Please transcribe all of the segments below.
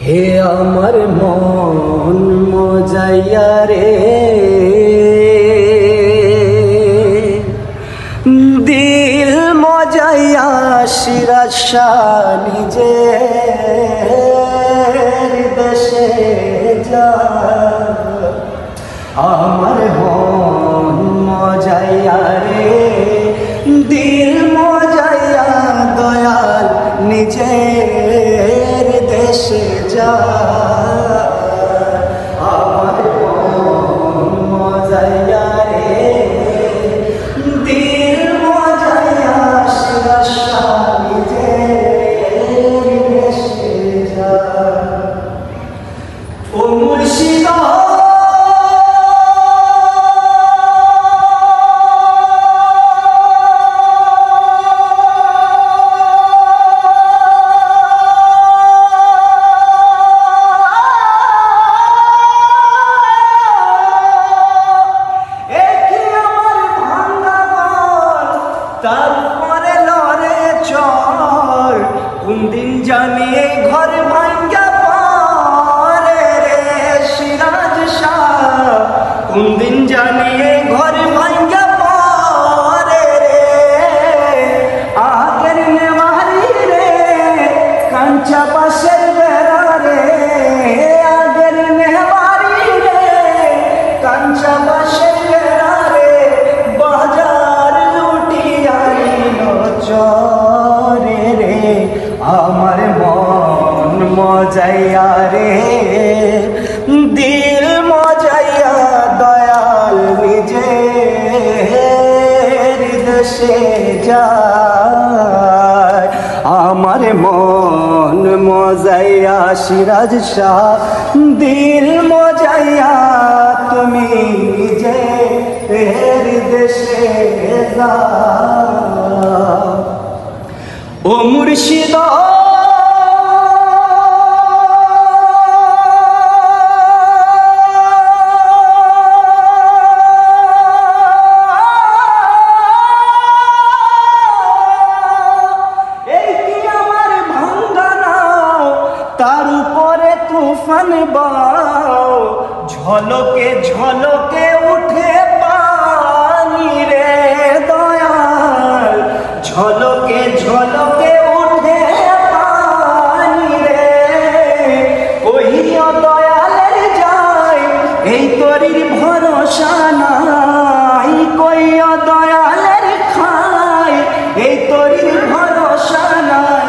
হে আমার মন মজাইয়া রে, দিল মজাইয়া সিরাজ শাহ নিজের দেশে যা। আমার মন মজাইয়া রে, দিল মজাইয়া দয়াল নিজের দেশে যা। আমার মন মজাইয়া রে, দিল মজাইয়া সিরাজ শাহ নিজের দেশে যা। ও মুর্শিদা তারপরে লড়ে চর, কোন দিন জানিয়ে ঘর ভাঙ্গা পরে রে সিরাজ শাহ, কোন দিন জানিয়ে ঘর ভাঙ্গা পরে রে। আগের নেওয়ারি রে কাঞ্চা বাসের বেড়া রে, আগের নেওয়ারি রে কাঞ্চা বাসের বেড়া রে। বাজার চরে রে আমার মন মজাইয়া রে, দিল মজাইয়া দয়াল নিজের দেশে যায়। আমার মন মজাইয়া সিরাজ শাহ, দিল মজাইয়া তুমি নিজের দেশে যা। ও মুর্শিদা এই কি আমার ভাঙ্গা নাও, তার উপরে তুফান বাও। ঝলকে ঝলকে উঠে পানি রে দয়াল, ঝলকে ঝলকে উঠে পানি রে। কহিও দয়ালের যায় এই তরির ভরসা নাই, কইও দয়ালের খাই এই তরির ভরসা নাই।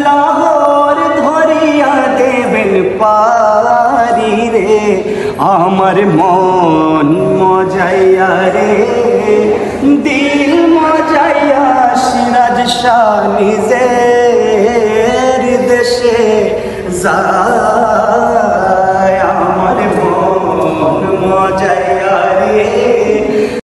লাহোর ধরিয়া দেবেন পারি রে আমার মন মজাইয়া রে, দিল মজাইয়া সিরাজ শাহ নিজের দেশে যা।